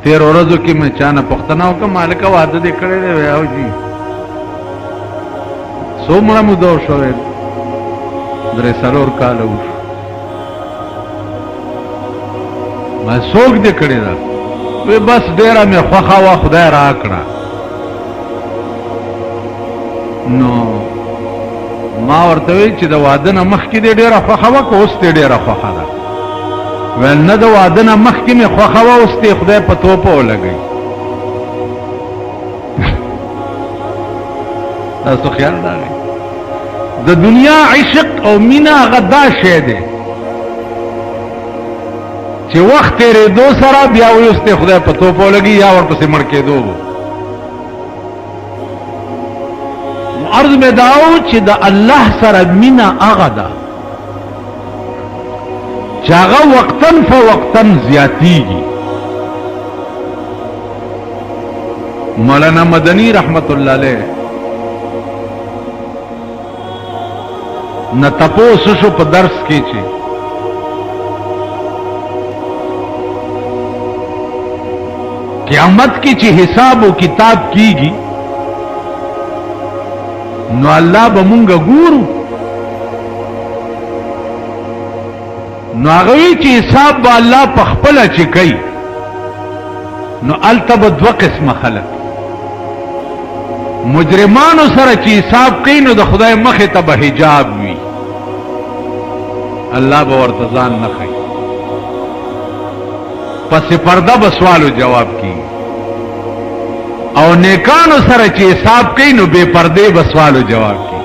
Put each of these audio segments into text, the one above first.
تیر ورځو کې مې چانه پوښتنه وکړه مالکه واده دې کړی دی وی او جی څومره موده وشوې 3-4 کاله وشو ما څوک دې کړی ده وی بس ډېره مې خوښه وه خدای راکړه نو ما ورته وی چې د واده نه مخکې دې ډېره خوښه وه که اوس دې ډېره خوښه ده ویل نه د واده نه مخکې مې خوښه وه اوس دې خدای په توپه ولګوي تاسو خیال راغی د دنیا عشق او مینا هغه دا شی دی چې وخت تېرېدو سره بیا وی اوس دې خدای په توپه ولګي یا ورپسې مړ کېدو به عرض میں داو چې د الله سره مینا هغه ده چې هغه وقتن فوقتن زیاتیږي مولانا مدنی رحمت الله علیه نه تپوس شو په درس کې چې قیامت کې چې حساب او کتاب کیږي نو الله به مونږ ګورو نو هغه چې حساب به الله په خپله چې کوي نو هلته به 2 قسمه خلک مجرمانو سره چې حساب کوي نو د خدای مخې ته به حجاب وي الله به ورته ځان نه ښیي پسې پرده به سوال و جواب کیږي او نیکانو سره چې حساب کوي نو بے پردې به سوال و جواب کوي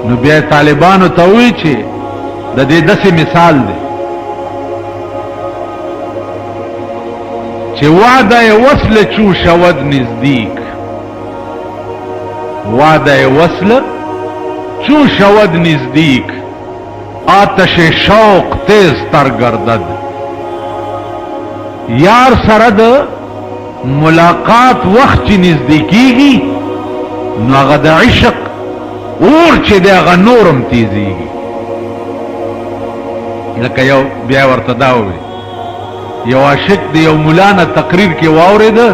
نو بیا طالبانو ته وایي چې د دې داسې مثال دی چې وعده وصل چو شود نزدیک وعده وصل چو شود نزدیک آتش شوق تیز تر گردد یار سره د ملاقات وخت چې نزدیکیږي نو هغه د عشق اور چې دی هغه نورم تیزیږي لکه یو بیا ورته دا ووی یو عاشق د یو مولانا تقریر کې واورېده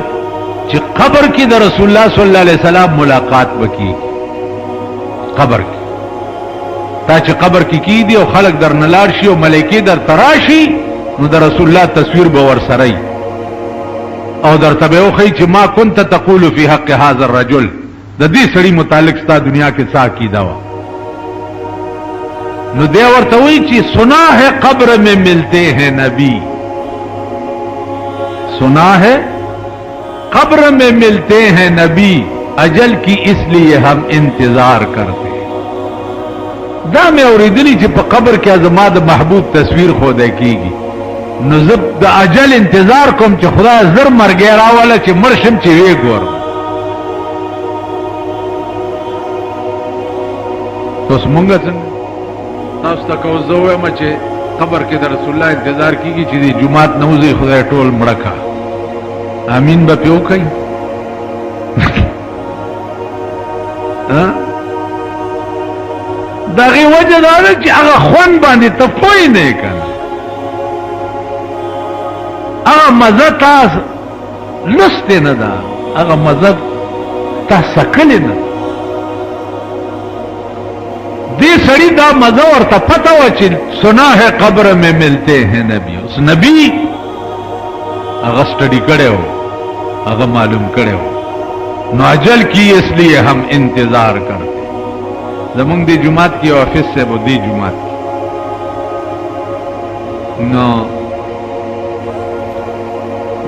چې قبر کې د رسول الله صلی الله علیه وسلم ملاقات وکړي قبر کې تا چې قبر کې کیدی او خلق در نلار شي او ملائکه در تراشي نو د رسول الله تصویر به ور سره او در تبه خو چې ما كنت تقول في حق هذا الرجل د دې سړي متعلق ستا دنیا کې څه عقیده و نو دی ورته وی چې سنا ہے قبر میں ملتے ہیں نبی سنا ہے قبر میں ملتے ہیں نبی اجل کی اس لیے ہم انتظار کرتے دا مې اوریدلی چې په قبر کې زما د محبوب تصویر خوده کیږي نو زه د اجل انتظار کوم چې خدای زر مرګ راوله چې مرشم چې وی ګور تاسو مونږ څنګه تاسو ته کو زه وایم چې قبر کې د رسول الله انتظار کیږي چې د جمعات نوځي خدای ټول مړکا امین به پیو کوي ها دغه وجه دا ده چې هغه خون باندې ته پوه نه کنه هغه مزه تاسو لست نه ده هغه مزه تاسو کله نه دې سړی دا مزه ورته پته و چې سنا ہے قبر میں ملتے ہیں نبی اس نبی هغه سټډي کړو هغه معلوم کړو نو اجل کی اس لیے ہم انتظار کرتے زمونږ دی جماعت کی آفس سے وہ دی جماعت کی نو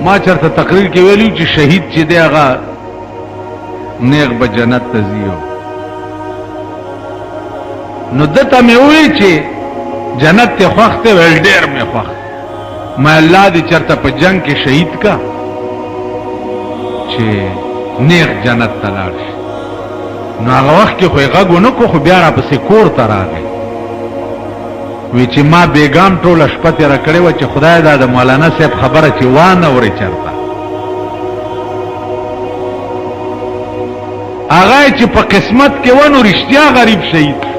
ما چرته تقریر کې ویلو چې شهید چې دی هغه نیغ به جنت ته ځي نو دته مې وی چې جنت ته خوښ ته ویل ډېر مې خوښ ما الله دې چرته په جنگ کې شهید کا چې نیغ جنت ته لاړ شي نو هغه وخت کې خو یې غږ ونه کو خو بیا راپسې کور ته راغی وی چې ما بیګام ټوله شپه تېره کړې وه چې خدای دا د مولانا صاحب خبره چې وانه ورې چرته هغه چې په قسمت کې و نو رښتیا غریب شهید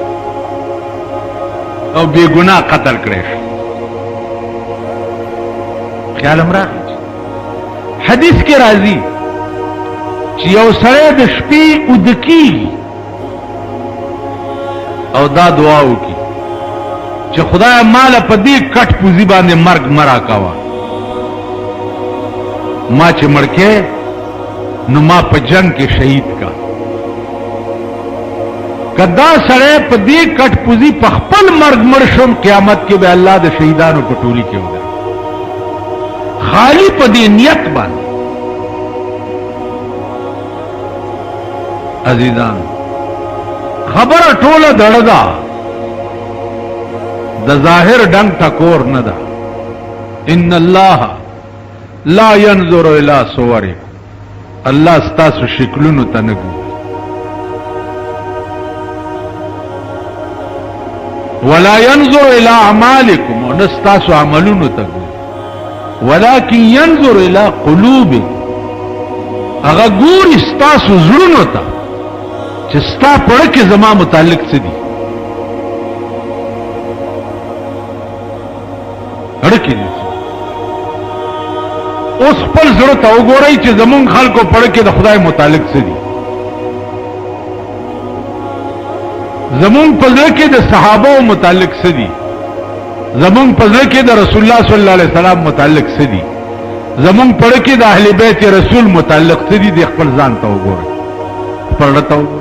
او بے گناہ قتل کړی شو. خیال هم راغی حدیث کې راځي چې یو سړی د شپې اوده کېږي او دا دعا وکړي چې خدای ماله په دې کټ پوزي باندې مرګ مرا کاوه، ما چې مړ کې نو ما په جنگ کې شهید کا. کدا سړی په دې کټ پوزي په خپل مرګ مړ شم، قیامت کې به الله د شهیدانو په ټولي کې وګرځي خالی په دې نیت باندې. عزیزان خبره ټوله دړه ده، د ظاهر ډنګ ټکور نه ده. ان الله لا ينظر الى صوركم، الله ستاسو شکلونو ته نه ګوري، ولا ينظر الى اعمالكم، نه ستاسو عملونو ته ګوري، ولكن ينظر الى قلوبكم، هغه ګوري ستاسو زړونو ته چې ستا پړه کې زما متعلق څه دي. اړه کې دي اوس خپل زړه ته وګورئ چې زمونږ خلکو پړه کې د خدای متعلق څه دي، زمونږ په زړه کې د صحابه متعلق څه دي، زمونږ په زړه کې د رسول الله صلی الله علیه وسلم متعلق څه دي، زمونږ پړه کې د اهل بیت رسول متعلق څه دي. د خپل ځان ته وګورئ، پړه ته وګورئ.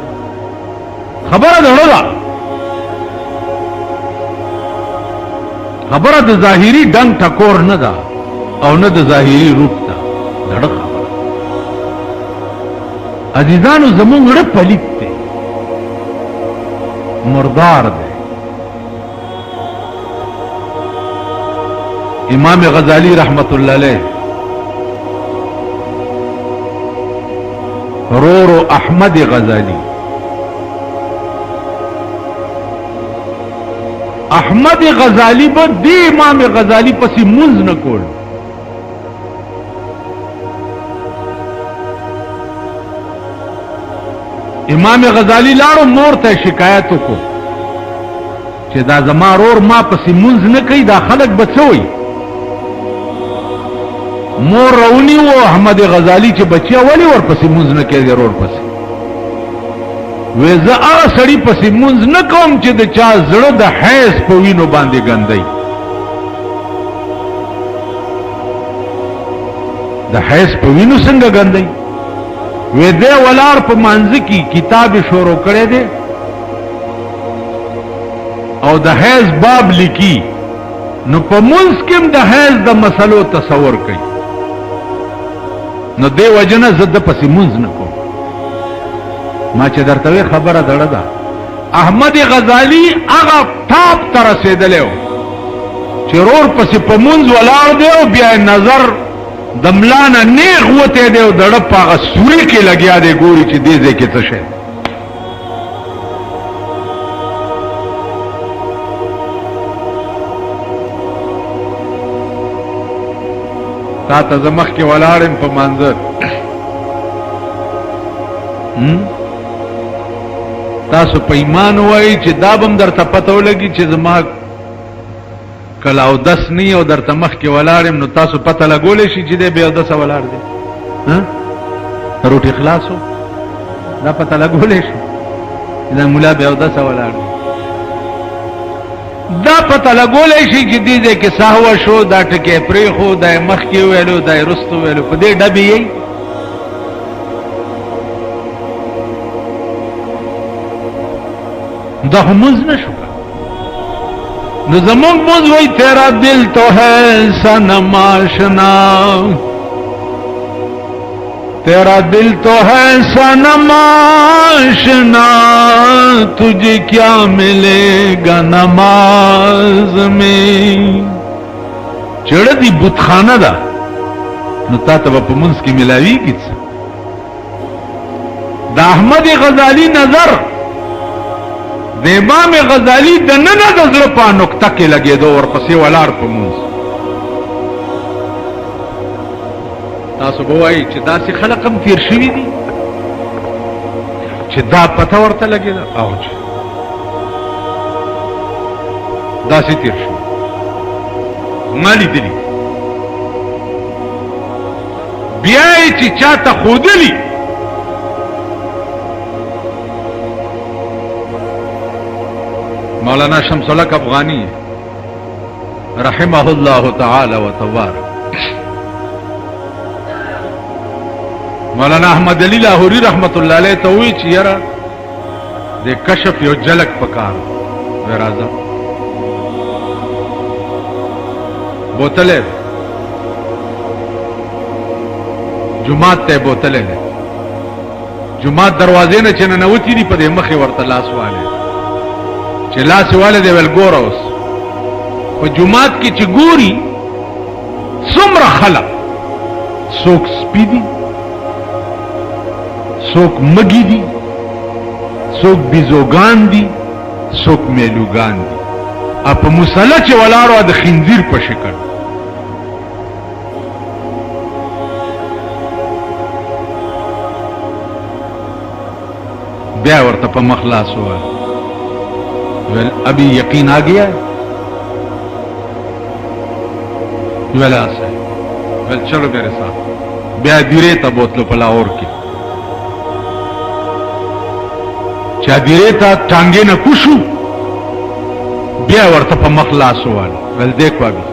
خبره دړه ده، خبره د ظاهري ډنګ ټکور نه ده او نه د ظاهري روپ ده، دړه خبره. عزیزانو زمونږ رب پلیت دی، مردار دی. امام غزالی رحمت الله علیه رورو احمد غزالی، احمد غزالی به دی امام غزالی پسی منز نکول. امام غزالی لاړو مور ته شکایت وکړو چې دا زما رور ما پسی منز نه کوي، دا خلک به څه وایي. مور رونی و احمد غزالی چې بچیا ولی ور پسی منز نه کوي رور پسی. وې زه هغه سړي پسې مونځ نه کوم چې د چا زړه د حیض په وینو باندې ګندی. د حیض په وینو څنګه ګندی؟ وې دې ولار په مانځ کې کتاب شروع کړی دی او د حیض باب لیکي، نو په مونځ کې د حیض د مسلو تصور کوي، نو دې وجنه زه د پسې مونځ نه کوم. ما چې درته خبره دړه ده، احمد غزالی هغه ټاپ ته رسېدلی و چې رور پسې په مونځ ولاړ دی او بیا نظر د ملا نه نیغ وتی دی او دړه په هغه سوري کې لګیا دی، ګوري چې دې ځای کې څه شی. تا ته زه مخکې ولاړ یم په منظر، تاسو په ایمان وایي چې دا بم درته پته ولګي چې زما کله اودس نه او درته مخکې ولاړ یم، نو تاسو پته لګولی شي چې دی بې اودسه ولاړ دی. روټي خلاصو دا پته لګولی شي چې دا ملا بې اودسه ولاړ دی. دا پته لګولی شي چې دې ځای کې سهوه شو، دا ټکی پرېښو، دا یې مخکې وویلو، دا یې رستو وویلو، په دې ډبې یې دا خو منز نشو. نو زمونږ منز وی تیرا دل تو ہے صنم آشنا، تیرا دل تو ہے صنم آشنا، تجھے کیا ملے گا نماز میں. چڑھ دی بت خانه دا، نو تا ته په منز کې ملاویږي څه؟ دا احمد غزالی نظر د امام غزالی د ننه د زړه په نقطه کې لګېدو، ورپسې ولاړ په مونځ. تاسو به وایئ چې داسې خلق هم تېر شوي دي چې دا پته ورته لګېده. اوج داسې تیر شو ما لیدلي بیا یې چې چاته ښودلي مولانا شمس الحق افغانی رحمه الله تعالی و تبارک مولانا احمد علی لاہوری رحمت الله علیه ته وی چې یاره د کشف یو جلک پکار ورازه بوتله جمعات ته بوتله جمعات دروازې نه چې نه وتی دي په دې مخې ورته لاس والے چې لاس والے دی ول ګور اوس په جمعات کې چې ګوري څومره خلک څوک سپیدي څوک مګي دي څوک بیزوګان دي څوک میلوګان دي په مصلی چې ولاړو د خنزیر په شکل بیا ورته په مخلاص ول ابھی یقین آ گیا ولا سے ول چلو میرے ساتھ بیا دیره ته بوتلو په لاهور کې چا دیره ته ټانګې نه کوشو بیا ورته په مخلاص ول دیکھو ابھی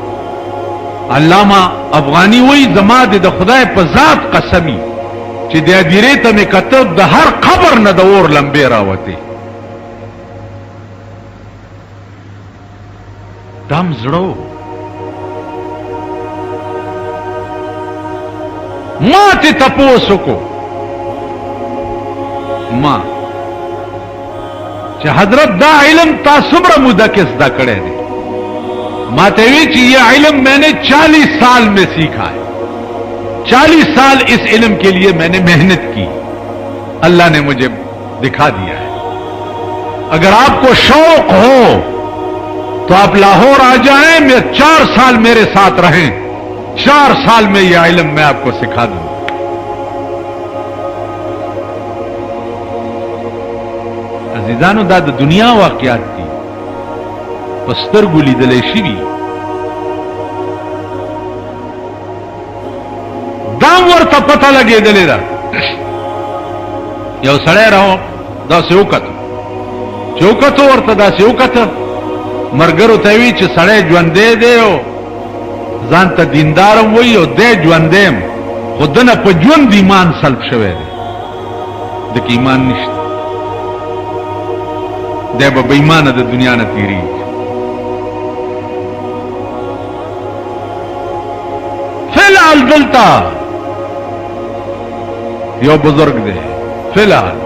علامہ افغانی وی زما د خدای په ذات قسمی چې د دیره ته مې کتب د هر قبر نه د اور لمبې راوته دم زړو ما ته تپوسو کو ما چې حضرت دا علم تاسو بر موده کې زده کړی دی ما ته وی چې یہ علم میں نے 40 سال میں سیکھا ہے 40 سال اس علم کے لیے میں نے محنت کی اللہ نے مجھے دکھا دیا ہے اگر آپ کو شوق ہو تو آپ لاہور آ جائیں میں 4 سال میرے ساتھ رہیں 4 سال میں یہ علم میں آپ کو سکھا دوں عزیزانو دا د دنیا واقعات دي پسترګو لیدلې شي دا ورته پته لګېدلې ده یو سړی راو دا سوکته چوکته ورته دا سوکته مرګرو ته وی چې سړی ژوندې دی او ځان ته دیندارم وی او دې ژوندېم خودنه په ژوند ایمان سلب شوی دی د ایمان نشته دی به بېایمانه د دنیا نه تېرېږي فی الحال دلته یو بزرگ دی فی الحال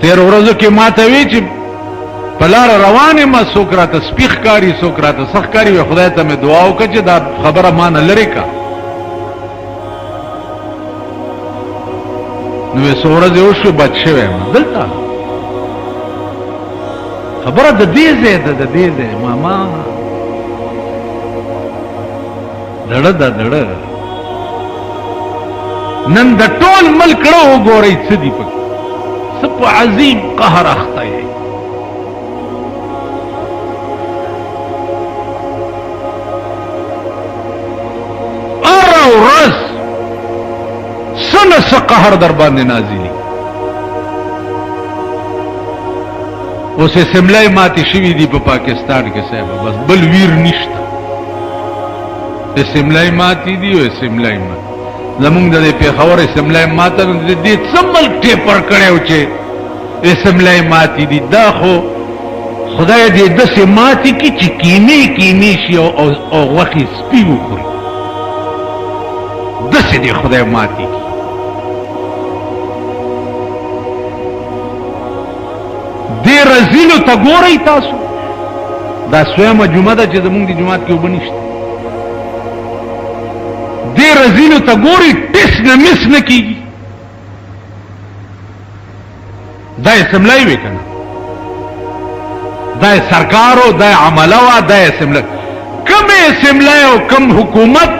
تیر ورځو کې ما ته وی چې په لاره روان یم څوک راته سپي ښکاري څوک راته څه ښکاري وی خدای ته مې دعا وکړه چې دا خبره ما نه لرې کړه نو څو ورځې وشوې بد شوی یم دلته خبره د دې ځای ده د دې ځای ماما دړه ده دړه نن د ټول ملک کړه وګورئ څه دي پکې څه په عظیم قهر اخته یې هره ورځ څه نه څه قهر در باندې نازلي اوس اسمبلی ماتې شوي دي په پاکستان کې صاحب بس بل ویر نشته اسمبلی ماتې دي او اسمبلی ماتې زمونږ د پېښور اسمبلی ماته د دې څه ملک ټیپر کړی و چې اسمبلی ماتې دي دا خو خدای دې داسې ماتې کړي چې کینې کینې شي او غوښې سپي وخوري داسې دې خدای ماتې کړي دې رزیلو ته ګورئ تاسو دا سویمه جمعه ده چې زمونږ د جومات کې اوبه نشته دې رزیلو ته ګورئ ټس نه مس نه کېږي دا اسمبلی وی که نه دا سرکار و دا عمله وه دا اسمبلی کم اسمبلی او کم حکومت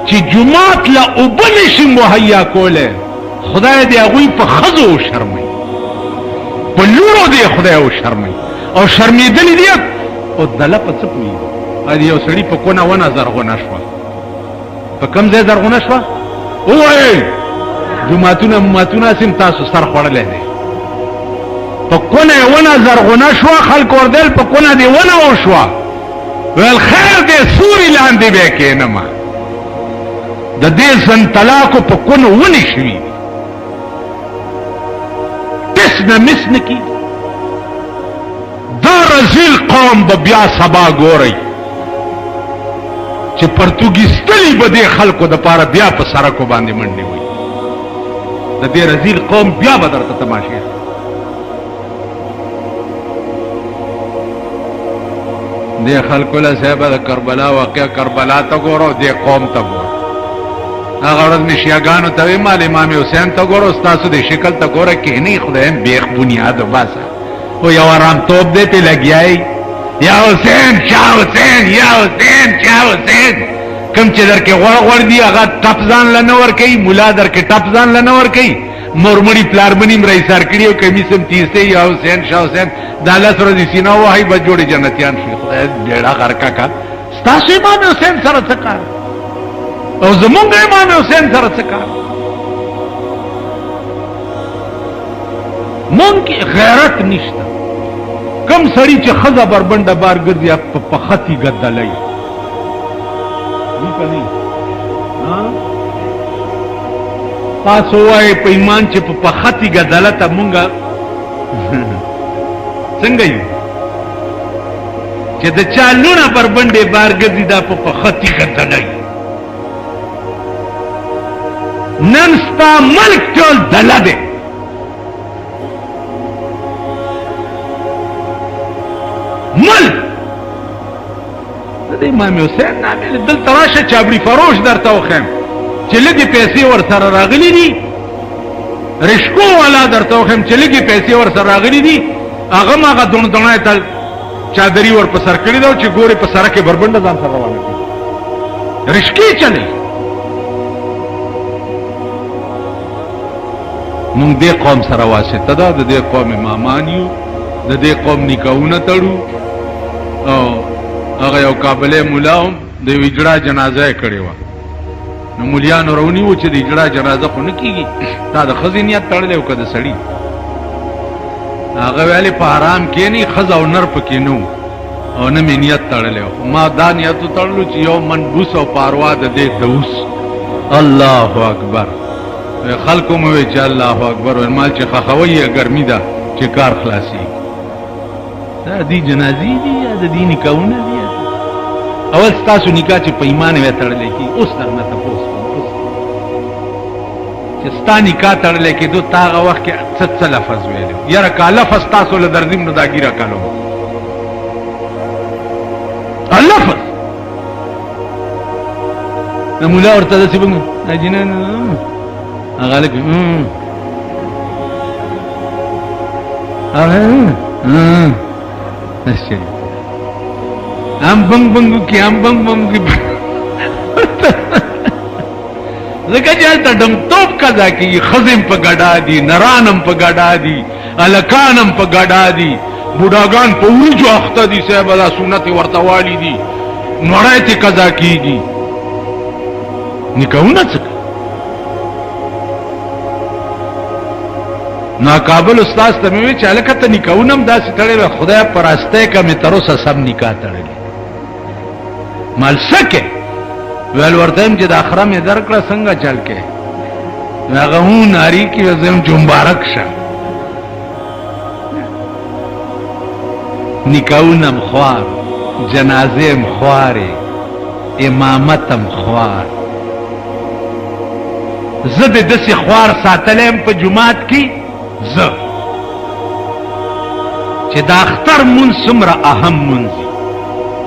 چې جومات له اوبه نشي مهیا کولی خدای دې هغوی په ښځو وشرموي په لوڼو دې خدای وشرموي او شرمېدلي دي او دله په څه پوهېږي یو سړي په کونه ونه زرغونه شوه په کوم ځای زرغونه شوه ووایئ جوماتونه مماتونه سیم تاسو سر خوړلی دی په کونه یې ونه زرغونه شوه خلک وردل په کونه دې ونه وشوه ویل خیر دی سوري لاندې بیا کښېنمه د دې زن طلاقو په کونو ونې شوي ټس نه مس نه کېږي دا رزیل قوم به بیا سبا ګورئ چې پرتګیستلي به دې خلکو دپاره بیا په سړکو باندې منډې وي د دې رزیل قوم بیا به درته تماشې دې خلکو له صاحبه د کربلا واقع کربلا ته ګوره دې قوم ته ګوره هغه ورځ مې شیعګانو ته ویل مال امام حسین ته ګوره ستاسو د شکل ته ګوره کښېنئ خدایم بیخ بنیاد وباسه خو یو ارامتوب دی پې لګیایي یا حسین شاه حسین یا حسین شاه حسین کم چې در کې غوړ دي هغه ټپ ځان له نه ورکوي ملا در کې ټپ ځان له نه ورکوي مورمړي پلارمني م رئیسار کړي او کمیس هم تیسته یا حسین شاه حسین دا لس ورځې سینه ووهئ به جوړې جنتیان شي خدای بیړه غرقه کا ستاسو امام حسین سره څه کار او زمونږ امام حسین سره څه کار مونږ کې غیرت نشته کم سړی چې ښځه بربنډه بار ګرځي په پختي ګدلئ تاسو وایئ په ایمان چې په پختي ګدله ته مونږ څنګه یو چې د چا لونه بربنډې بار ګرځي دا په پختي ګدلئ نن ستا ملک ټول دله دی ملک د امام حسین نامې دلته راشه چابړي فروش درته وښیم چې لږې پیسې ورسره راغلي دي رشکو والا درته وښیم چې لږې پیسې ورسره راغلي دي هغه هم هغه دڼدڼی ته چادري ور په سر کړې ده چې ګورې په سره کې بربنډه ځان سره روانه کړي رشکې چلوي مونږ دې قوم سره واسطه ده د دې قوم امامان یو د دې قوم نکاحونه تړو او هغه یو کابلی ملا هم د یو اجړا جنازه یې کړې وه نو مولیانو راونیوو چې د اجړا جنازه خو نه کېږي تا د ښځې نیت تړلی او که د سړي هغه ویلې په حرام کښېني ښځه او نر پکې نه و او نه مې نیت تړلی و ما دا نیت وتړلو چې یو من بوس او پاروا د دې دوس الله اکبر خلکو مو وی چې الله اکبر مال چې خخوي ګرمي ده چې کار خلاصي دا دي جنازي دي یا د دې نکاحونه دي اول ستاسو نکاح چې په ایمان وی تړلې کی اوس درنه تاسو چې ستا نکاح تړلې کی دو تاغه وخت کې څه لفظ ویلو یاره کا لفظ تاسو له درځم نو دا ګیره کالو لفظ نو مولا ورته داسې بنګ اجنه هغه لکه هم بنګ بنګو کې هم بنګ بنګو کې ځکه چې هلته ډمتوب قضا کېږي ښځې په ګډا دي نران هم په ګډا دي هلکان هم په ګډا دي بوډاګان په وریجو اخته دي صاحبه دا سنت ورته والي دي نوړی تې قضا کېږي نکاحونه څه نو کابل استاد ته مې وی چې هلکه ته نکاحونه هم داسې تړلی خدای په راستی که مې تر اوسه سم نکاح تړلی مال څه کې ویل ورته یم چې د اخره مې درکړه څنګه چل کې هغه هو ناري کې زه یم چې مبارک شه نکاحونه م خوار جنازې م خوارې امامت م خوار زه د داسې خوار ساتلی یم په جومات کې زه چې د اختر مونځ څومره اهم مونځ وي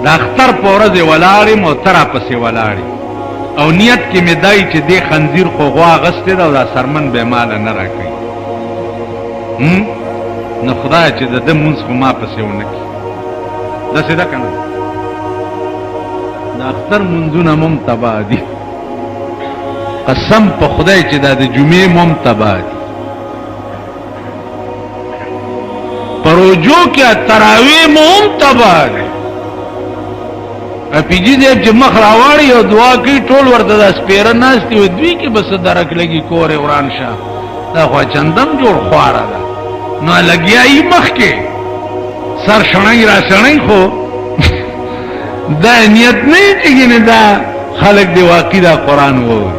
د اختر په ورځې ولاړ یم او ته راپسې ولاړ او نیت کې مې دای چې دې خنزیر خو غوا اغستې ده او دا سرمن به یې ماله نه راکوي نو خدایه چې د ده مونځ خو ما پسې ونه کړي داسې ده که نه د اختر مونځونه مم تباه دي قسم په خدای چې دا د جمعې مم تباه دي په روژه توجہ کیا تراویح مهم تباہ دی پی جی دیب چه مخ راواری او دعا کی ټول ورته دا سپیره ناستی و دوی کی بس درک لگی کور وران شا دا خوا چندم جوړ خوارا دا نو لگیائی مخ کے سر شنائی را شنائی خو دا نیت نہیں چگی دا خلق دی واقعی دا قرآن ہوئی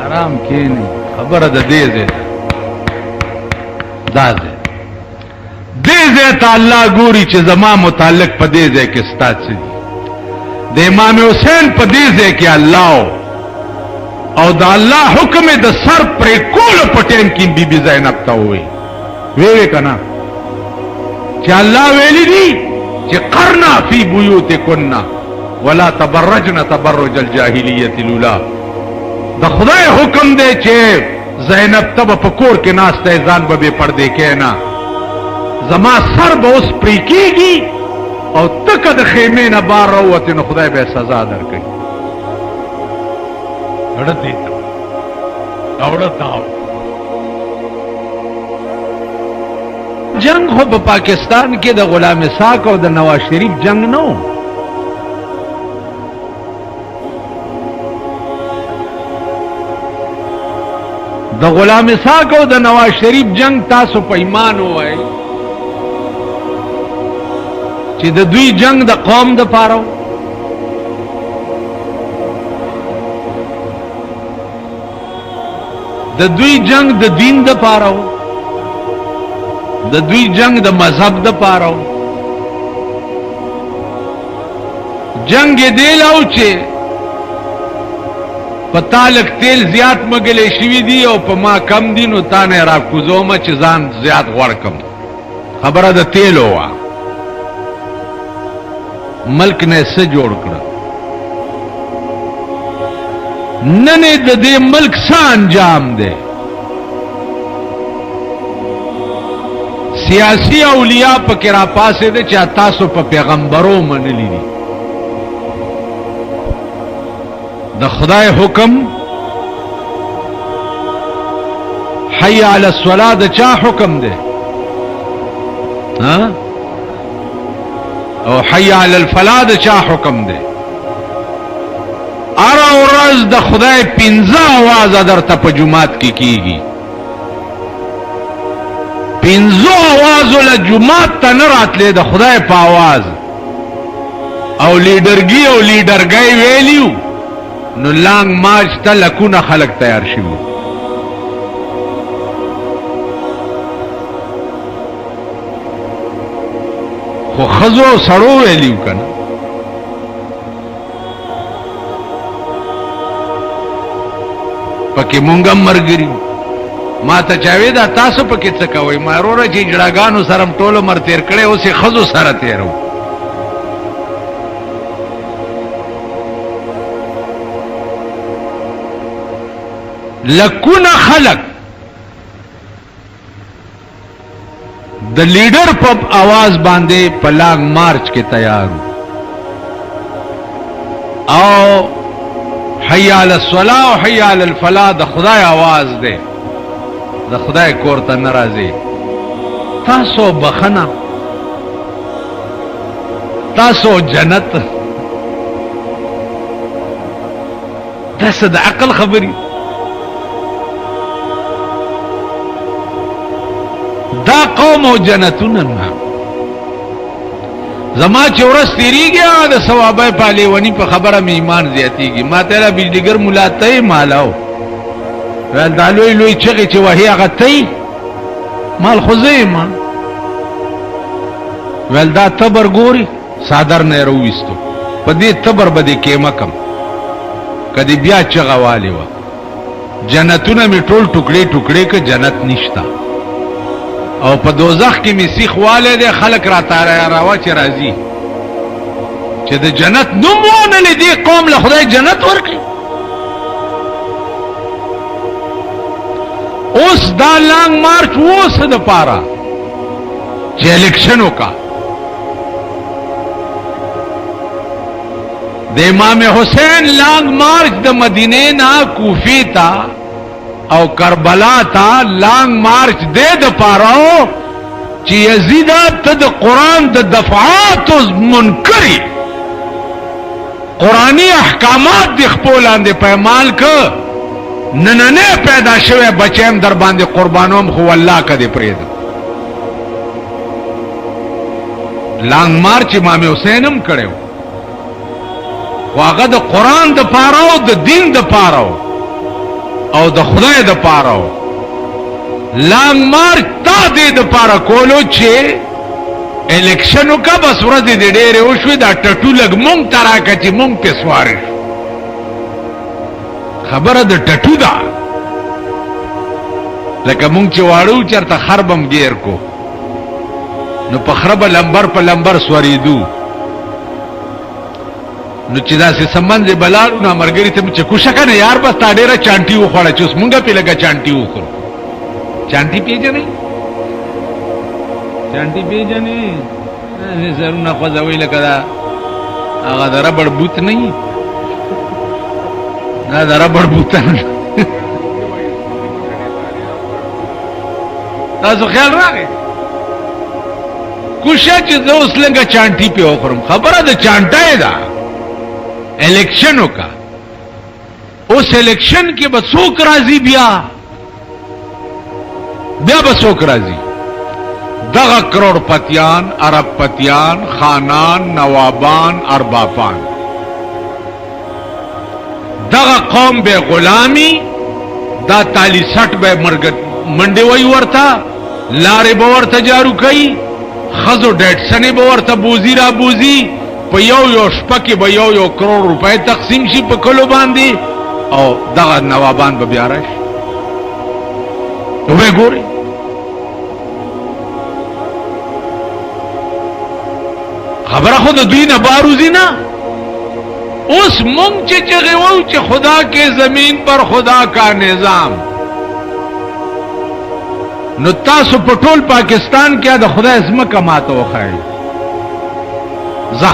آرام کینی خبر دا دیزے دا دیزے تا اللہ گوری چه زما متعلق پا دیزے کستا چه دی امام حسین پا دیزے کی اللہ او دا اللہ حکم دا سر پر کول پٹیم کی بی بی زینب تا ہوئی ویوے کنا چه اللہ ویلی دی چه قرنا فی بیوت کننا ولا تبرجنا تبرج الجاہلیت الاولا دا خدای حکم دے چه زینب تب پکور کے ناستے زان ببے پردے کہنا زما سر با اس پریکی گی او تکد خیمین بار روتی نو خدای بے سزا در گئی اڑت دیتا اڑت آو جنگ ہو با پاکستان کے دا غلام ساک او دا نواز شریف جنگ نو دا غلام ساک او دا نواز شریف جنگ تاسو پا ایمان ہوئے چی دا دوی جنگ دا قوم دا پارو دا دوی جنگ دا دین دا پارو دا دوی جنگ دا مذہب دا پارو جنگ دیل او چی پتالک تیل زیاد مگلے شوی دی او پا ما کم دی نو تانے را کزوما چی زان زیاد غورکم خبر دا تیل ہوا ملک نے سے جوڑ کر ننے دے ملک سا انجام دے سیاسی اولیاء پا کرا پاسے دے چاہ تاسو پا پیغمبروں منلی دی دا خدای حکم حی علی الصلاة دا چاہ حکم دے ہاں او حی علی الفلاح دا چاہ حکم دے ارا و رز دا خدای پینزا آواز در تا پا جماعت کی گی پینزو آوازو لجماعت تا نرات لے دا خدای پا آواز او لیڈرگی او لیڈرگئی ویلیو نو لانگ مارچ تا لکون خلق تیار شیو خو خزو سڑو ویلیو کنا پکی مونگم مرگری ما تا چاوی دا تاسو پکی چکاوی ما رو را چی جڑاگانو سرم ٹولو مر تیر کڑے اسی خزو سر تیرو لکون خلق دا لیڈر پب آواز باندے پلانگ مارچ کے تیار او حی علی الصلاة و حی علی الفلاح دا خدای آواز دے دا خدای کورتا نرازی تاسو بخنا تاسو جنت تاسو دا عقل خبری دا قوم او جنتونن زما چورس تیری گیا دا ثوابای پالی ونی پا خبرم ایمان زیادی گی ما تیرا بیجدگر ملاتای مالاو ویل دا لوی لوی چگی چه وحی آغا تی مال خوزه ما ویل دا تبر گوری سادر نیرویستو پا دی تبر با دی کیمکم کدی بیا چگا والی و جنتون می ټول ټوکڑے ټوکڑے که جنت نشتا او په دوزخ کې می سیخ والے دے خلق را تارا راوا چه رازی چه ده جنت نمونه لی دی قوم لخدای جنت ورکی اس دا لانگ مارچ وہ سد پارا چه الیکشنوں کا د امام حسین لانگ مارچ د مدینے نا کوفی تا او کربلا تا لانگ مارچ دے د پاراو چې یزید ته د قرآن د دفعات منکری قرآنی احکامات د خپل لاندې پیمال ک نننه پیدا شوه بچیم در باندې قربانوم خو الله کده پرید لانګ مارچ امام حسینم کړو واغه د قرآن د پاره د دین د پاره او د خدای د پاره لانګ مارچ تا دې د پاره کولو چې الیکشنو کا بس ورځ دې ډېر او شو دا ټټو لګ مونږ تراکه چې مونږ په سوار خبره د ټټو دا لکه مونږ چې واړو چرته خربم گیر کو نو په خرب لمبر په لمبر سوریدو نو چې دا سه سمند بلال نو مرګری ته چې کوشا کنه یار بس تا ډېره چانټي وخوړه چې اوس مونږه په لګه چانټي وکړو چانټي پیژنې چانټي پیژنې نه زرونه خوځوي لکه دا هغه د ربړ بوت نه نه د ربړ بوت تاسو خیال راغی کوشا چې زه اوس لګه چانټي په وخورم خبره د چانټای ده الیکشنو کا اوس الیکشن کې به څوک راځي بیا به څوک راځي دغه کروڑ پتیان عرب پتیان خانان نوابان اربابان دغه قوم به غلامی دا تالی سٹ به مرګ منډي وای ورته لارې به ورته جارو کوي خزو ډېټ سنې به ورته بوزي را بوزي په یو شپه کې به یو کروڑ روپۍ تقسیم شي په کلو باندې او دغه نوابان به بیا راشي وې ګوري خبره خود دوی نه باروزی نه اوس مونږ چې چغو چې خدا کے زمین پر خدا کا نظام نو تاسو په ټول پاکستان کې د خدای ځمکه ماته وخایي زه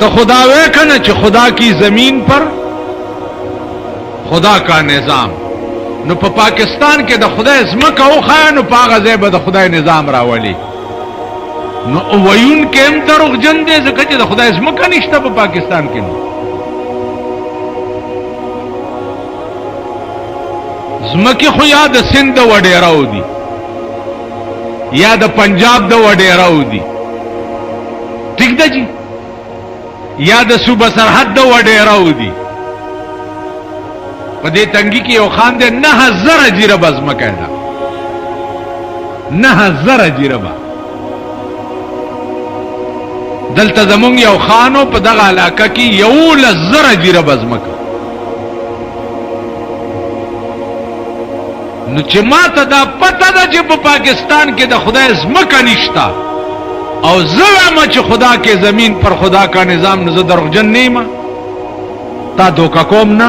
تو خدا وے کنا چې خدا کی زمین پر خدا کا نظام نو په پاکستان کې د خدای ځمکه وخایي نو په هغه ځای به د خدای نظام راولي نو ویون کې هم دروغجن دي ځکه چې د خدای ځمکه نشته په پاکستان کې نو ځمکه خو یا د سند وډیراو دي یا د پنجاب د وډیراو دي ٹھیک ده جی یا د صوبه سرحد د وډیراو دي په دې تنګي کې یو خان دې 9000 جریبه ځمکه ده 9000 جریبه دلته زمونږ یو خانو په دغه علاقه کې 1,000 جریبه ځمکه نو چې ماته دا پته ده چې په پاکستان کې د خدای ځمکه نشته او زه چې خدا کے زمین پر خدا کا نظام نظر دروغجن نہیں ما تا دھوکا کوم نه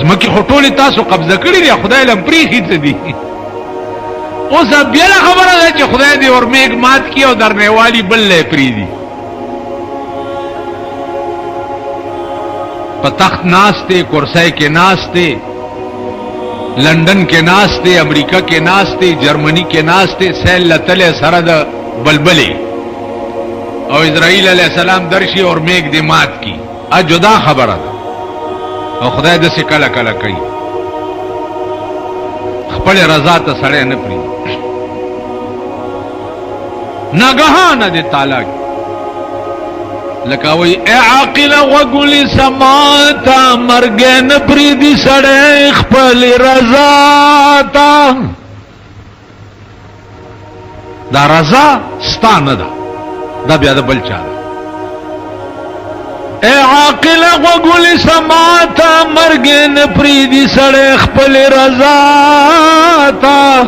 زمکه خټولې تاسو قبضه کړی دی خدای لم پریخي ته دی اوس بیا خبره ده چې خدای دې ورمیګ مات کی او درنیوالی بل لې پری دی په تخت ناشته کرسۍ کې ناشته لندن کې ناشته امریکا کې ناشته جرمنی کې ناشته سیل لتل سره د بلبلې او اسرائیل علیہ السلام درشي اور میګ دی مات کی ا جدا خبره ده او خدای د څه کله کله کوي خپل رضا ته سړی نه پری ناګهانه دې تعالی لکه وی اے عاقل وګلی سماتا مرګ نه پری دي سړی خپل رضا ته دا رضا ستانه ده دا بیا د بل چا اے عاقل وګلی سماتا مرګ نه پری دي سړی خپل رضا ته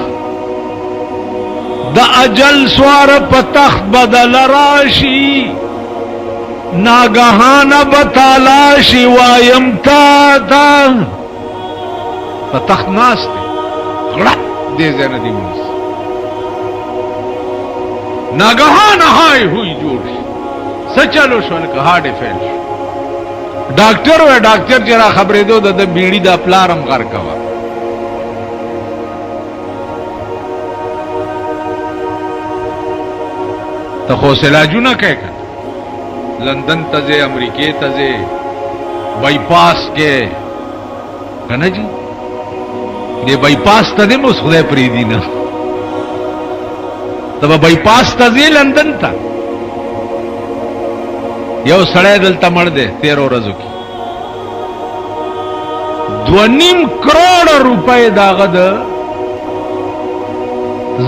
دا اجل سوار په تخت بدل راشي ناگہانا بتالاشی وایم تا تا تخت ناستے غڑک دے زین دی منیس ناگہانا ہائی ہوئی جوڑ سچلو شو لکا ہاڑے فیل شو ډاکټر و ډاکټر چې را خبرې دو د بیړی د پلارم غر کوا ته خو علاجونه کوي لندن ته ځې امریکې ته ځې بائی پاس کې کنه جی دې بائی پاس ته دې مو خدای پریدي نه ته بائی پاس ته ځې لندن ته یو سړی دلته مړ دی 13 ورځو کې 2.5 کروڑ روپے داغه د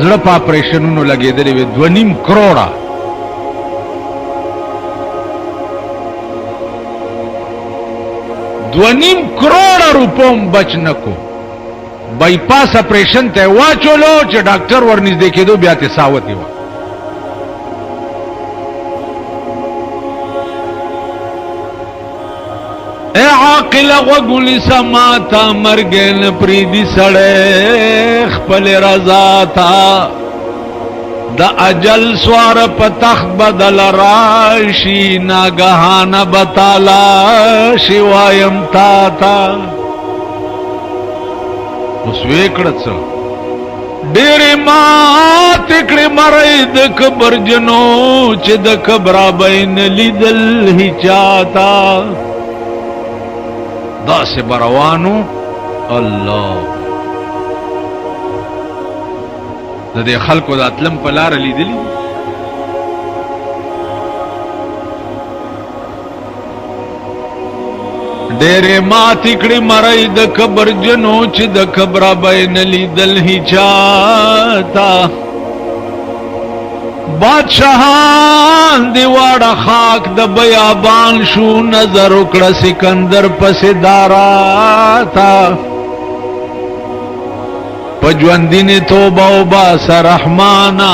زړه په اپریشنونو لګېدلې وي 2.5 کروڑ 2.5 کروڑ روپوم بچ نکو بائی پاس اپریشن ته واچولو چې ډاکټر ورنږدې کېدو بیا ته ساوتې و اے عاقل غوګونی سماتا مرګن پریدي سړې خپل رضا تا د اجل سوار په تخت بدل راشي ناګهانه بتالا شوایم تا تا اوس وکړڅ ډېرې ما تکړه مړې د کبر جنو چې د کبره بین لیدل هچاتا داسې بروانو الله د دې خلکو د اتلم په لار لیدلی ډېرې ماتې کړې مرۍ د قبر جنو چې د قبره بین لیدل هیچاته بادشاہان دی واړه خاک د بیابان شو نظر وکړه سکندر پسې دارا تا پجوندین توبه او باس رحمانا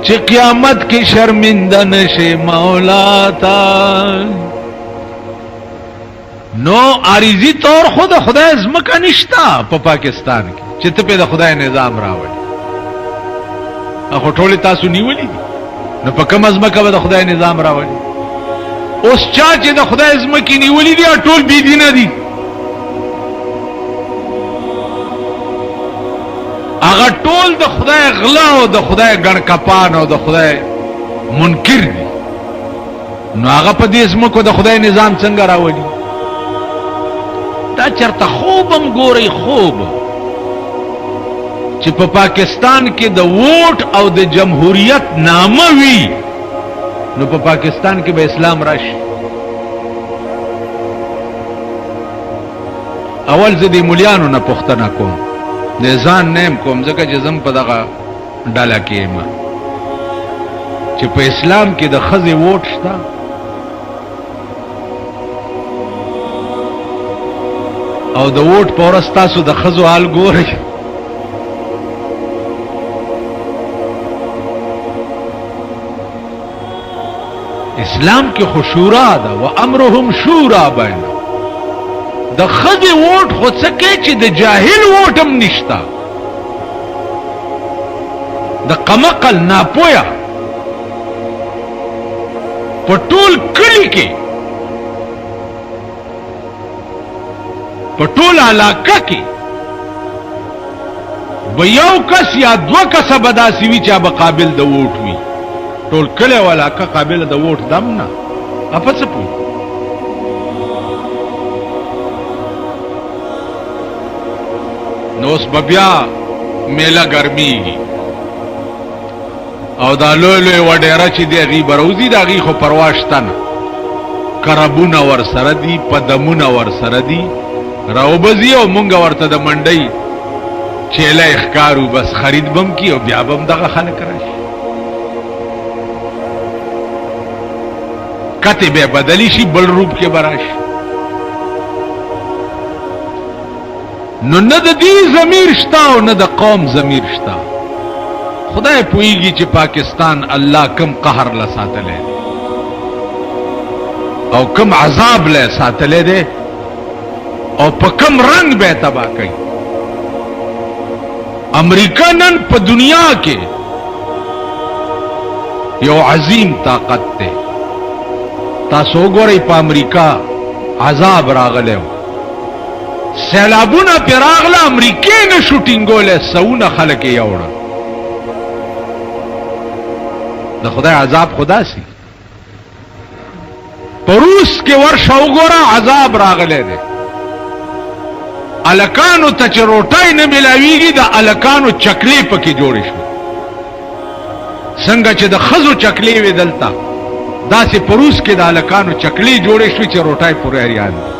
چې قیامت کې شرمنده نشي مولا تا نو عارضی طور خود خدای زمکه نشتا په پاکستان کې چې ته په خدای نظام راوړي اخو ټول تاسو نیولې نو په کوم ازمکه به د خدای نظام راوړي اوس چا چې د خدای ازمکه نیولې دي ټول بی دینه دي هغه ټول د خدای غلا او د خدای ګڼ کپان او د خدای منکر دي نو هغه په دې ازمکه د خدای نظام څنګه راوړي دا چرته خوبم ګوري خوب چې په پاکستان کې د ووټ او د جمهوریت نامه وي نو په پاکستان کې به اسلام راشي اول زه د مولیانو نه پوښتنه کوم د ځان نیم کوم ځکه چې زم په دغه ډله کې یم چې په اسلام کې د ښځې ووټ شته او د ووټ په ورځ تاسو د ښځو حال ګورئ اسلام کې خو شورا ده و امرهم شورا بینهم د ښځې ووټ خو څه کوي چې د جاهل ووټ هم نشته د قمقل ناپویه په ټول کلي کې په ټول علاقه کې به یو کس یا دوه کسه به داسې وي چې به قابل د ووټ وي ټول کلی او علاقه قابل د ووټ دم نه اپه څه پوه نو اوس به بیا میله ګرمیږي او دا لوی لوی وډیره چې دی هغې به روځي د هغې خو پروا شته نه کربونه ورسره دي پدمونه ورسره دي راوبځي او مونږ ورته د منډۍ چیله ښکارو بس خرید بم کی او بیا بم دغه خلک راشي کته به بدلی شي بل روپ کې براش نو نه د دې ضمیر شته او نه د قوم ضمیر شته خدای پوهیږي چې پاکستان الله کم قهر له ساتلی او کم عذاب له ساتلی دی او په کم رنگ به تباہ کوي امریکا نن په دنیا کې یو عظیم طاقت دی تاسو وګورئ په امریکا عذاب راغلی و، سیلابونه پې راغله، امریکې نه شو ټینګولی، سوونه خلک یې یوړل. د خدای عذاب خدا سي. په روس کې ورشه وګوره عذاب راغلی دی. الکانو ته چې روټۍ نه ملاویږي، د الکانو چکلې پکې جوړې شوې، څنګه چې د ښځو چکلې وې دلته، داسې په روس کې د الکانو چکلې جوړې شوې چې روټۍ پورې اریان دي.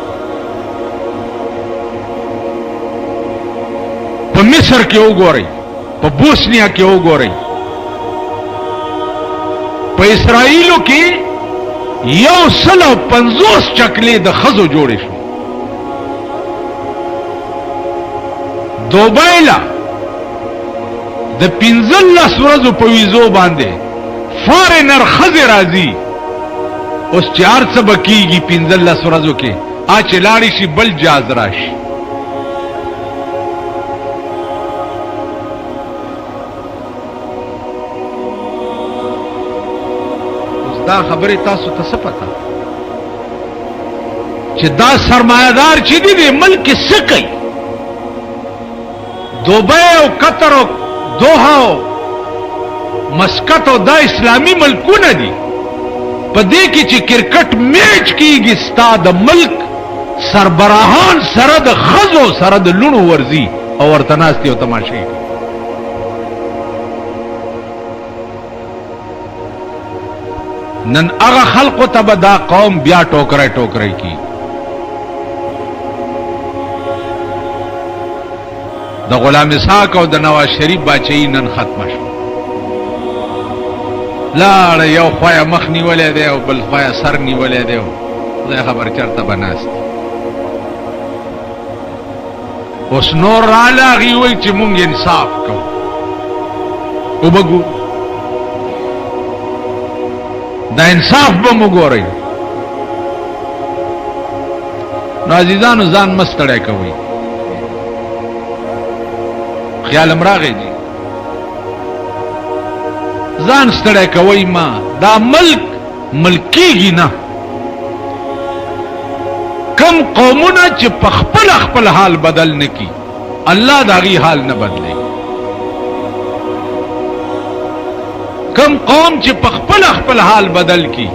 په مصر کې وګورئ، په بوسنیا کې وګورئ، په اسرائیلو کې 150 چکلې د ښځو جوړې شوې. دوبۍ لا د 15 ورځو په ویزو باندې فارنر ښځې راځي. اوس چې هر څه به کېږي 15 ورځو کې، چې لاړې شي بل جاز راشي. اوس دا خبرې تاسو ته څه پته چې دا سرمایه‌دار چې دی د ملک کې څه کوي؟ دوبۍ او قطر او دوحه او مسقط او دا اسلامي ملکونه دي. په دې کې چې کرکټ میچ کیږي، ستا د ملک سربراهان سره د ښځو سره د لوڼو ورځي او ورته ناستې او تماشې کوي. نن هغه خلقو ته به دا قوم بیا ټوکرای ټوکرای کی. د غلام اسحاق او د نواز شریف باچهی نن ختمه شو. لاړ یو خوایا مخ نیولې دی او بل خوایا سر نیولې دی، خدای خبر چرته بناست. اوس نور رااله، هغوی وایي چې مونږ انصاف کوو. وبګو دا انصاف به مو ګورئ. نو عزیزانو ځان مه ستړی کوئ. خیال راغی جی، ځان ستړی کوئ ما. دا ملکیږي نه. کم قومونه چې په خپل حال بدل نه کی، الله د هغې حال نه بدلی. کم قوم چې په خپل حال بدل کی،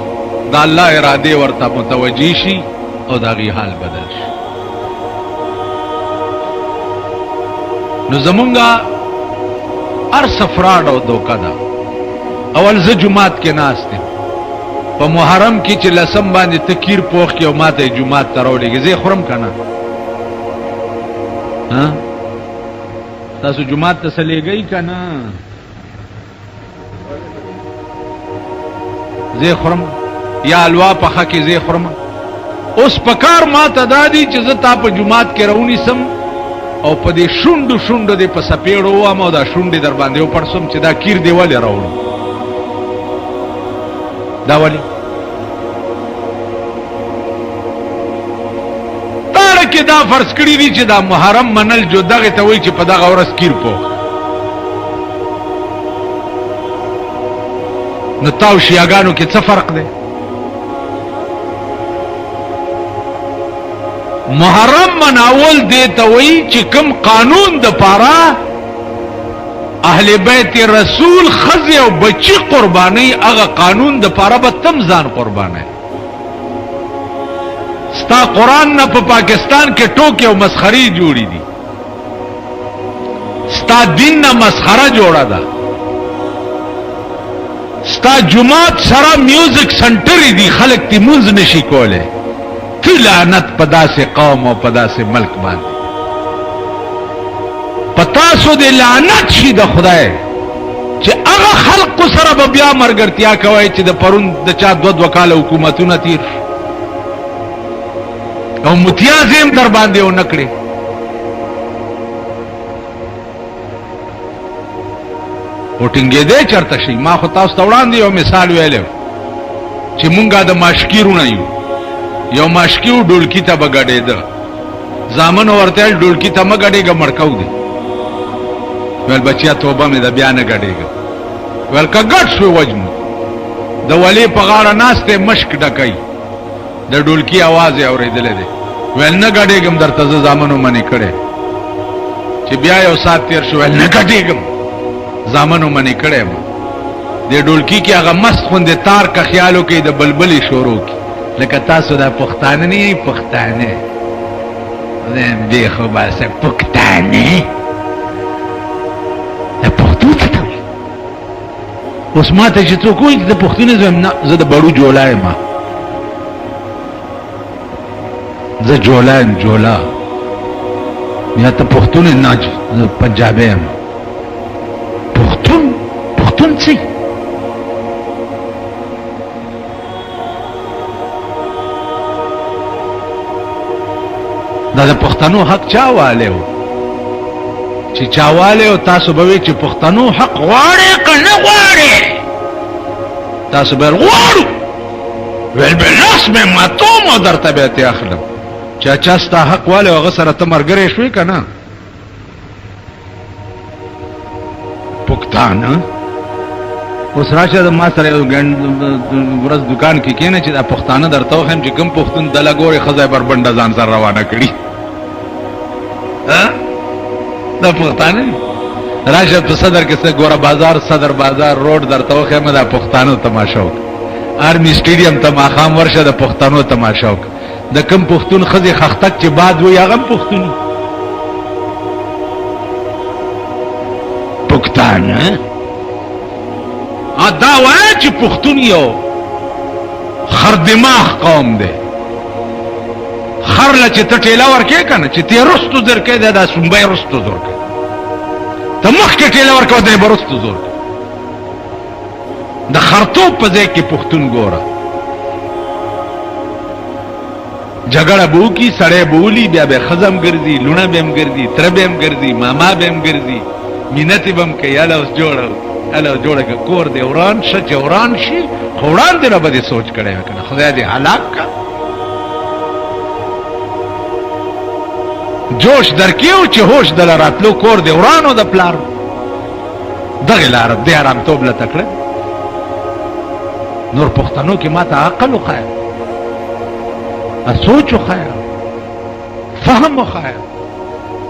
دا الله اراده ورته متوجی شي او د هغې حال بدل شي. نو زمونږه هر څه فراډ او دوکه ده. اول زه جماعت کې ناست یم، په محرم کې چې لسم باندې ته کیر پوخ کې او ما ته جماعت ته راولېږې، زه یې خورم که نه؟ تاسو جماعت ته څه لېږئ که نه؟ زه یې خورم یا حلوا پخه کې زه یې خورم. اوس په کار ما ته دا دي چې زه تا په جماعت کې راونیسم او په دې شونډو دې په سپېړو ووم او دا شونډې در باندې وپړسم چې دا کیر دې ولې راوړو. دا ولې تاړه کې دا فرض کړي دي چې دا محرم منل جو دغه ته وایي چې په دغه ورځ کیر پوخ. نو تا او شیعاګانو کې څه فرق دی؟ محرم مناول دیتا وی چې کوم قانون د پاره اهل بیت رسول خزی او بچی قربانی، هغه قانون د پاره به تم ځان قربانی. ستا قرآن نه په پاکستان کې ټوکې او مسخري جوړی دي، ستا دین نه مسخره جوړه ده، ستا جماعت سره میوزک سنټر دي، خلک تی مونځ نشي کوله. تی لعنت پدا سے قوم او پدا سے ملک باندې پتاسو دې لعنت شي د خدای چې هغه خلق سره به بیا مرګرتیا کوي چې د پرون د چا دو کال حکومتونه تیر او متیازم در باندې و نکړي. وټینګې دې چرته شي. ما خو تاسو ته وړاندې یو مثال ویلو چې مونږه د ماشکیرونه یو ماشکیو ډولکی ته بغړېده، زامن ورته ډولکی ته مګړېګه مړکاو دي. ول بچیا توبه مې د بیا نه غړېګه. ول کګټ شو وجم د ولی په غاړه ناشته مشک ډکای د ډولکی आवाज یې اورېدلې دی ویل نه ګډېږم درته زه زامنو منې کړی چې بیا یو ساعت تیر شو ویل نه ګډېږم زامنو منې کړی یم د ډولکی کې هغه مست غوندې تار که خیالو کې د بلبلې شروع کې لکه تاسو دا پښتانه نه یې پښتانه زم دې خو باسه پښتانه د پښتو څه ته وایي اوس ما ته چې څوک وایي د پښتون زم نه زه د بړو جولا یم زه جولا یم جولا یا ته پښتون نه زه پنجابی یم پښتون څه دا د پښتنو حق چاواله و چې چاواله او تاسو به وی چې پښتنو حق غواړي کنه غواړي تاسو به غواړو ول بلاس مې ماتو مو درته به ته اخلم چا ستا حق واله هغه سره ته مرګري شوې کنه پښتانه اوس راشه د ما سره ورځ دکان کې کېنه چې دا پښتانه درته هم چې کوم پښتون د لګوري خزای بربنده ځان سره روانه کړي دا پښتانه راشه په صدر کې څه ګوره بازار صدر بازار روډ درته وخم دا پښتانه تماشا وک آرمی سټیډیم ته ماخام ورشه د پښتنو تماشا وک د کم پښتون خزي خختک چې بعد وي هغه پښتون پښتانه دا وای چې پښتون یو خر دماغ قوم دی خر له چې ته ټیلا ورکې کنه چې ته رستو درکې دا سنبای رستو درکې ته مخکې ټیلا ورکو دی برستو درکې د خرطوب په ځای کې پښتون ګوره جګړه بو کی سړی بولی بیا به خزم ګرځي لونه بهم ګرځي تر بهم ګرځي ماما بهم ګرځي مینت بهم کې یاله اوس جوړو اله جوړه کور دی وران ش جوران شي خوران دی رب دې سوچ کړي کنه خدای دې هلاک کا جوش درکیو چې هوش دل راتلو کور دی ورانو د پلار دغه لار دې آرام توب له تکړه نور پښتنو کې ماته عقل وخایا سوچ وخایا فهم وخایا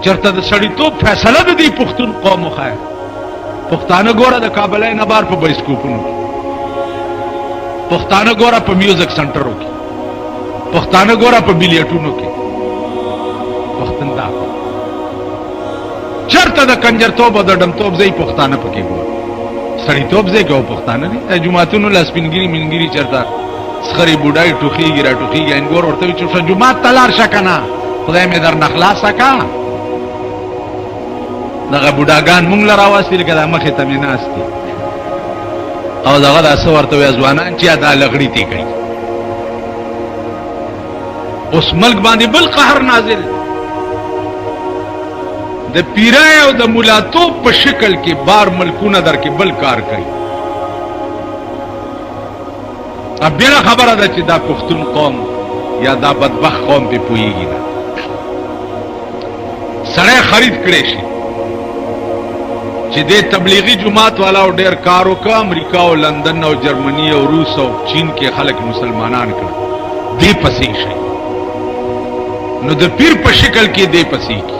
چرته د سړیتوب فیصله د دې پښتون قوم وخایا پښتانه ګوره د کابلای نه بار په بایسکوپونو پښتانه ګوره په میوزیک سنټرو کې پښتانه ګوره په بیلیټونو کې پښتون دا چرته د کنجرتوب او د ډمتوب ځای پښتانه پکې ګوره سړیتوب ځای کې پښتانه نه جمعهتونو لاسپینګری منګری چرته سخري بوډای ټوخیږي را ټوخیږي انګور ورته چې جمعه تلار شکنه خدای مې در نخلاص کا دغه بوډاګان مونږ لرا واسطه کړه مخه ته میناستي او دغه د اسورته وې ځوانان چې دا لغړی تی کوي اوس ملک باندې بل قهر نازل د پیرای او د مولاتوب په شکل کې بار ملکونه در کې بل کار کوي اب بیا خبره ده چې دا پښتون قوم یا دا بدبخت قوم په پويږي نه سړی خرید کړي شي چې د تبلیغي جماعت والا او ډېر کارو کا امریکا او لندن او جرمني او روس او چین کې خلک مسلمانان کړ دې پسې شي نو د پیر په شکل کې دې پسې کی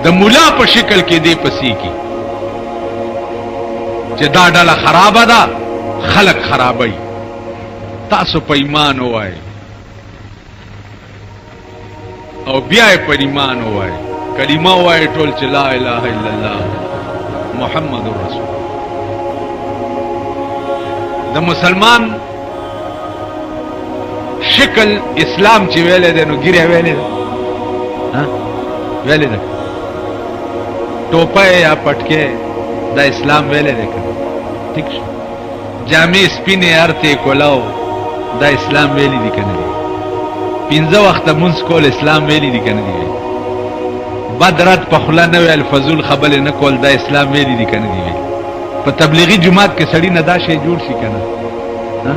د مولا په شکل کې دې پسې کی چې دا ډله خراب ده خلق خرابای تاسو په ایمان وای او بیا په ایمان وای کلمه وای ټول چې لا اله الا الله محمد رسول د مسلمان شکل اسلام چې ویلې ده نو ګیره ویلې ده ها ویلې ده ټوپه یا پټکه د اسلام ویلې ده ٹھیک شو جامع سپینه ارته کولاو دا اسلام ویلی دي کنه پنځه وخت مونږ کول اسلام ویلی دي کنه دي بدرات په خلا نه ویل فزول خبل نه کول دا اسلام ویلی دي کنه دي په تبلیغي جماعت کې سړی نه دا شی جوړ شي کنه ها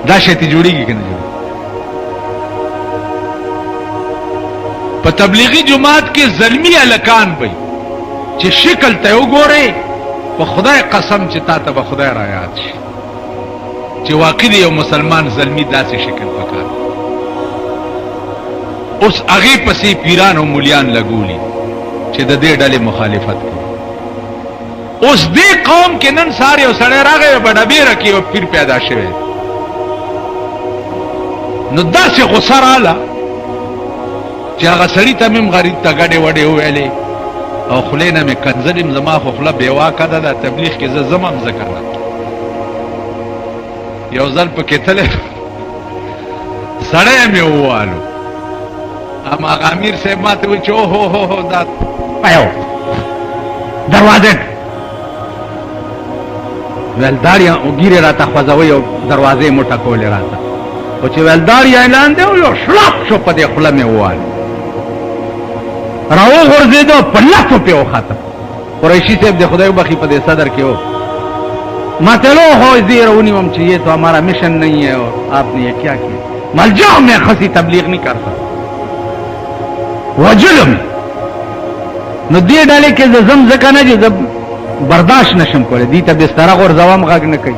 دا شی ته جوړیږي کنه په تبلیغي جماعت کې ظلمي الکان وي چې شکل ته وګوره په خدای قسم چې تا ته به خدای را یاد شي چې واقع دی یو مسلمان زلمی داسې شکل پکار اوس هغه پسې پیران او مولیان لګولي چې د دې ډلې مخالفت کوي. اوس دې قوم کې نن ساره یو سړی راغی په ډبیره کې یو پیر پیدا شوی نو داسې غوسه رااله چې هغه سړي ته مې غریب ته ګډې وډې وویلې او خولې نه مې کنځلې زما خو خوله بېواکه ده د تبلیغ کې زه ځم هم ذکر نه یو ځل پکې تللی سړی مې ووالو هماغه امیر صاحب ما ته وایي چې اوهو دا پیو دروازې ولداریا ګیرې راته خوځوي او دروازې مو ټکولې راته او چې ولداریا اعلان دی یو شړپ شو په دې خوله مې ووالو راو غورځېدو په لاسو پې وخته قریشي صاحب د خدای وبخي په دې صدر کې و ما چلو ہو زیر ونیوم چې یہ تو ہمارا مشن نہیں ہے اور آپ نے یہ کیا کیا مل جاؤ میں خسی تبلیغ نہیں کرتا وجلم نو دې ډلې کې زم ځکه نه چې برداشت نشم کولی دې ته بستره غورځوم غږ نه کوي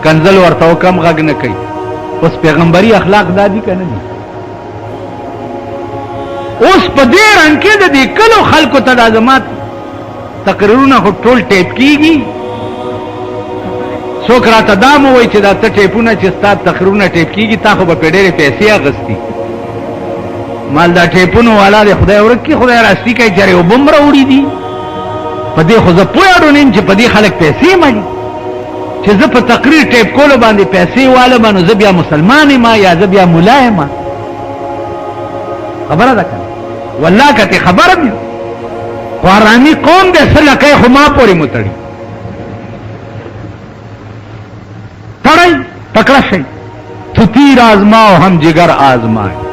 کنځل ورته وکم غږ نه کوي اوس پیغمبري اخلاق دا دي که نه دي اوس په دې رنګ کې د دې کلو خلکو ته دا زما تقریرونه خو ټول ټیپ کېږي څوک راته دا مو وایي چې دا ته ټیپونه چې ستا تقریرونه ټیپ کېږي تا خو به پې ډېرې پیسې اخېستي مال دا ټیپونو والا دی خدای ورک کړي خدای راستي کوي جرې اوبه هم راوړي دي په دې خو زه پوهېږم نه یم چې په دې خلک پیسې مني چې زه په تقریر ټیپ کولو باندې پیسې والم نو زه بیا مسلمان یم یا زه بیا ملا یم خبره ده که نه والله که تې خبره م خو ارامي قوم دی څه لکۍ خو ما پورې مو تړي تړئ پکړه شئ تو تیر آزماؤ ہم جگر آزمائیں